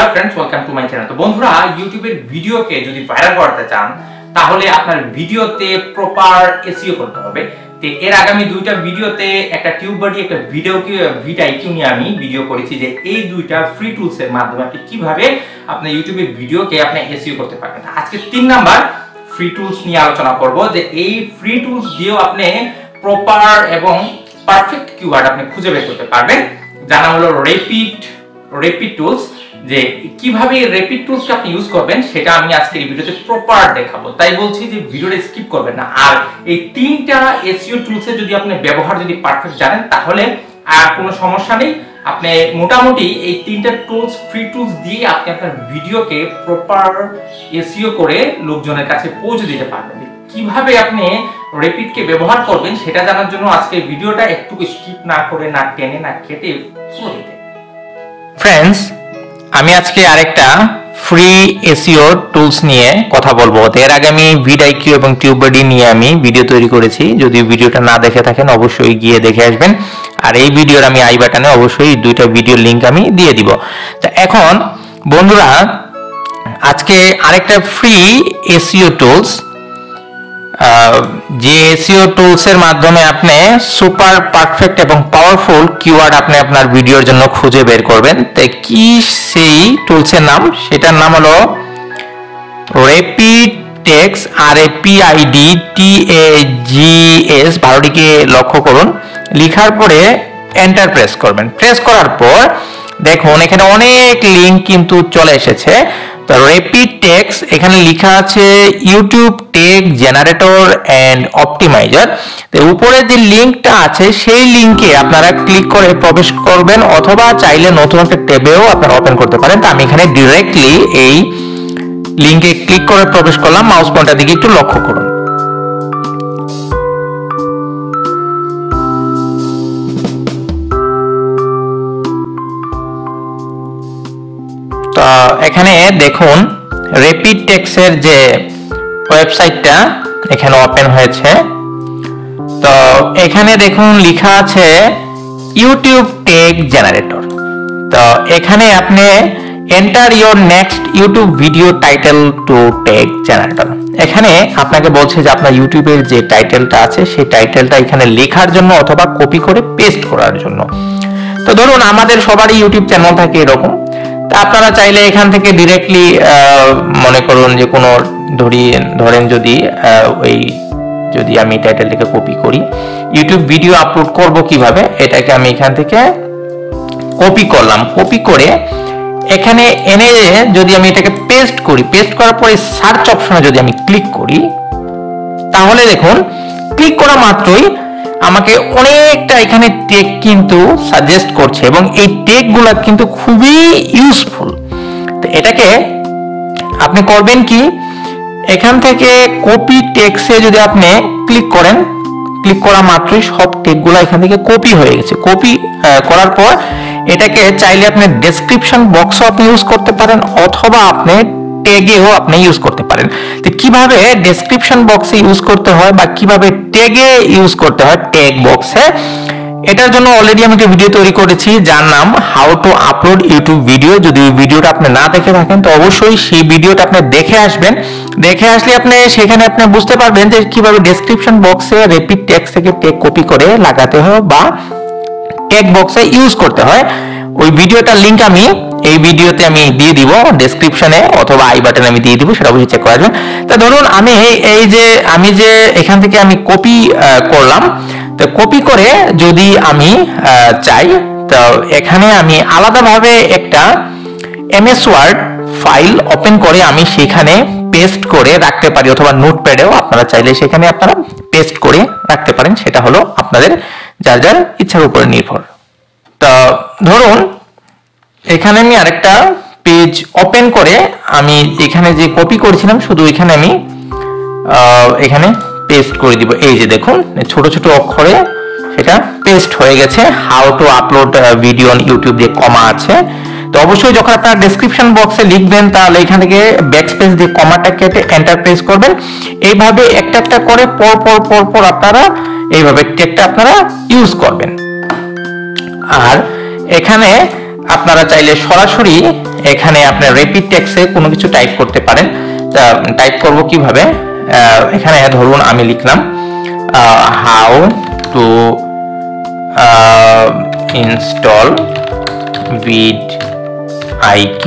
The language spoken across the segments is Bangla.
Hello friends, welcome to my channel. তো বন্ধুরা, ইউটিউবের ভিডিওকে যদি ভাইরাল করতে চান তাহলে আপনার ভিডিওতে প্রপার এসইও করতে হবে। তো এর আগামী দুইটা ভিডিওতে একটা টিউববাডি একটা ভিডিও নিয়ে আমি ভিডিও করেছি যে এই দুইটা ফ্রি টুলস এর মাধ্যমে আপনি কিভাবে আপনার ইউটিউবের ভিডিওকে আপনি এসইও করতে পারবেন। আজকে 3 নাম্বার ফ্রি টুলস নিয়ে আলোচনা করব যে এই ফ্রি টুলস দিয়েও আপনি প্রপার এবং পারফেক্ট কিওয়ার্ড আপনি খুঁজে বের করতে পারবেন। জানা হলো রেপিড টুলস, যে কিভাবে রেপিড টুলসকে আপনি ইউজ করবেন সেটা আমি আজকে এই ভিডিওতে প্রপার দেখাবো। তাই বলছি যে ভিডিওটা স্কিপ করবেন না। আর এই 3টা এসইও টুলসের যদি আপনি ব্যবহার যদি পারফেক্ট জানেন তাহলে আর কোনো সমস্যা নেই। আপনি মোটামুটি এই 3টা টুলস ফ্রি টুলস দিয়ে আপনি আপনার ভিডিওকে প্রপার এসইও করে লোকজনের কাছে পৌঁছে দিতে পারবেন। কিভাবে আপনি রেপিডকে ব্যবহার করবেন সেটা জানার জন্য আজকে ভিডিওটা একটু স্কিপ না করে, না টেনে, না কেটে পুরো দেখুন। ফ্রেন্ডস, আমি আজকে আরেকটা ফ্রি এসইও টুলস নিয়ে কথা বলবো। এর আগে আমি ভিডিও এবং টিউববাডি নিয়ে আমি ভিডিও তৈরি করেছি। যদি ভিডিওটা না দেখে থাকেন অবশ্যই গিয়ে দেখে আসবেন। আর এই ভিডিওর আমি আই বাটনে অবশ্যই দুইটা ভিডিও লিংক আমি দিয়ে দিব। তো এখন বন্ধুরা, আজকে আরেকটা ফ্রি এসইও টুলস, যে এসইও টুলস এর মাধ্যমে আপনি সুপার পারফেক্ট এবং পাওয়ারফুল কিওয়ার্ড আপনি আপনার ভিডিওর জন্য খুঁজে বের করবেন। তো কি সেই টুলসের নাম? সেটার নাম হলো রেপিড টেক্স, RAPIDTAGS। ভালোটিকে লক্ষ্য করুন। লিখার পরে এন্টার প্রেস করবেন। প্রেস করার পর দেখুন এখানে অনেক লিংক কিন্তু চলে এসেছে। তো রেপিড টেক্স, এখানে লেখা আছে YouTube tag generator and optimiser. তো উপরে যে লিংকটা আছে সেই লিংকে আপনারা ক্লিক করে প্রবেশ করবেন, অথবা চাইলে নতুন একটা ট্যাবেও আপনারা ওপেন করতে পারেন। তো আমি এখানে ডাইরেক্টলি এই লিংকে ক্লিক করে প্রবেশ করলাম। মাউস পয়েন্টার দিকে একটু লক্ষ্য করুন। তো এখানে দেখুন রেপিড টেক্সের যে ওয়েবসাইটটা এখানে ওপেন হয়েছে। তো এখানে দেখুন লেখা আছে ইউটিউব টেক জেনারেটর। তো এখানে আপনি enter your next YouTube video title to tag generator. এখানে আপনাকে বলছে যে আপনার ইউটিউবের যে টাইটেলটা আছে সেই টাইটেলটা এখানে লেখার জন্য অথবা কপি করে পেস্ট করার জন্য। তো ধরুন আমাদের সবারই ইউটিউব চ্যানেল থাকে এরকম। আপনারা চাইলে এখান থেকে ডিরেক্টলি মনে করুন যে কোনো ধরেন যদি আমি টাইটেলটাকে কপি করি, ইউটিউব ভিডিও আপলোড করব কিভাবে, এটাকে আমি এখান থেকে কপি করলাম। কপি করে এখানে এনে যদি আমি এটাকে পেস্ট করি, পেস্ট করার পরে সার্চ অপশনে যদি আমি ক্লিক করি, তাহলে দেখুন ক্লিক করা মাত্রই আমাকে অনেকটা এখানে টেক কিন্তু সাজেস্ট করছে এবং এই টেকগুলো কিন্তু খুবই ইউজফুল। তো এটাকে আপনি করবেন কি, এখান থেকে কপি টেক্সে যদি আপনি ক্লিক করেন, ক্লিক করা মাত্রই সব টেকগুলো এখান থেকে কপি হয়ে গেছে। কপি করার পর এটাকে চাইলে আপনি ডেসক্রিপশন বক্সও আপনি ইউজ করতে পারেন, অথবা আপনি ট্যাগেও আপনি ইউজ করতে পারেন। তো কিভাবে ডেসক্রিপশন বক্সে ইউজ করতে হয় বা কিভাবে ট্যাগে ইউজ করতে হয় ট্যাগ বক্সে, এটার জন্য অলরেডি আমি একটা ভিডিও তৈরি করেছি যার নাম how to upload YouTube video. যদি ভিডিওটা আপনি না দেখে থাকেন তো অবশ্যই সেই ভিডিওটা আপনি দেখে আসবেন। দেখে আসলে আপনি সেখানে আপনি বুঝতে পারবেন যে কিভাবে ডেসক্রিপশন বক্সে রেপিড টেক্সট থেকে ট্যাগ কপি করে লাগাতে হয় বা ট্যাগ বক্সে ইউজ করতে হয়। ওই ভিডিওটার লিংক আমি এই ভিডিওতে আমি দিয়ে দিব ডেসক্রিপশনে, অথবা আই বাটনে আমি দিয়ে দিব, সেটা অবশ্যই চেক করে আসবেন। তা ধরুন আমি এখান থেকে আমি কপি করলাম। তো কপি করে যদি আমি চাই, তো এখানে আমি আলাদাভাবে একটা এমএস ওয়ার্ড ফাইল ওপেন করে আমি সেখানে পেস্ট করে রাখতে পারি, অথবা নোটপ্যাডেও আপনারা চাইলে সেখানে আপনারা পেস্ট করে রাখতে পারেন। সেটা হলো আপনাদের যার যার ইচ্ছার উপর নির্ভর। তো ধরুন এখানে আমি আরেকটা পেজ ওপেন করে আমি এখানে যে কপি করেছিলাম শুধু এখানে আমি এখানে পেস্ট করে দিব। এই যে দেখুন ছোট ছোট অক্ষরে সেটা পেস্ট হয়ে গেছে। How to upload video on YouTube যে কমা আছে। তো অবশ্যই যখন আপনারা ডেসক্রিপশন বক্সে লিখবেন তাহলে এখান থেকে ব্যাকস্পেস দিয়ে কমাটা কেটে এন্টার প্রেস করবেন। এইভাবে একটা একটা করে পর আপনারা এইভাবে টেকটা আপনারা ইউজ করবেন। আর এখানে আপনারা চাইলে সরাসরি এখানে আপনার রেপিড টেক্সটে কোনো কিছু টাইপ করতে পারেন। তা টাইপ করব কিভাবে, এখানে ধরুন আমি লিখলাম হাউ টু ইনস্টল vidIQ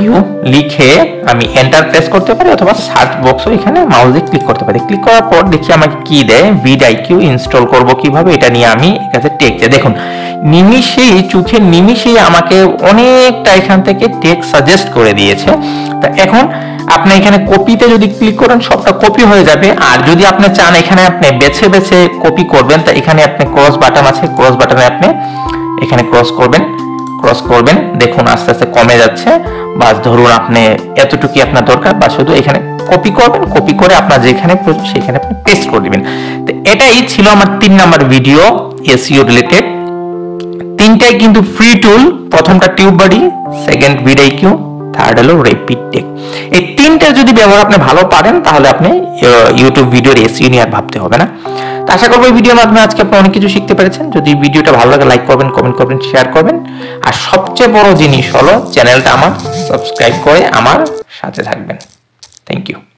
লিখে আমি এন্টার প্রেস করতে পারি, অথবা সার্চ বক্সও এখানে মাউস দিয়ে ক্লিক করতে পারি। ক্লিক করার পর দেখি আমাকে কি দেয়, vidIQ ইনস্টল করব কিভাবে, এটা নিয়ে আমি কাছে টেক্সট দেখুন নিমিষেই, চোখের নিমিষেই আমাকে অনেকটা এখান থেকে টেক্সট সাজেস্ট করে দিয়েছে। তা এখন আপনি এখানে কপিতে যদি ক্লিক করেন সবটা কপি হয়ে যাবে, আর যদি আপনি চান এখানে আপনি বেছে বেছে কপি করবেন, তা এখানে আপনি ক্রস বাটন আছে, ক্রস বাটনে আপনি এখানে ক্রস করবেন, দেখুন আস্তে আস্তে কমে যাচ্ছে। বাস ধরুন আপনি এতটুকুই আপনার দরকার, বা শুধু এখানে কপি করবেন, কপি করে আপনার যেখানে সেখানে আপনি পেস্ট করে দিবেন। তো এটাই ছিল আমার 3 নাম্বার ভিডিও এসইও রিলেটেড। তিনটাই কিন্তু ফ্রি টুল, প্রথমটা টিউববাডি, সেকেন্ড vidIQ, থার্ড হলো রেপিড টেক্সট। এই তিনটা যদি ব্যবহার আপনি ভালো পারেন তাহলে আপনি ইউটিউব ভিডিওর এসইও নিয়ে আর ভাবতে হবে না। তো আশা করব এই ভিডিওর মাধ্যমে আজকে আপনি অনেক কিছু শিখতে পেরেছেন। যদি ভিডিওটা ভালো লাগে লাইক করবেন, কমেন্ট করবেন, শেয়ার করবেন, আর সবচেয়ে বড় জিনিস হলো চ্যানেলটা আমার সাবস্ক্রাইব করে আমার সাথে থাকবেন। Thank you.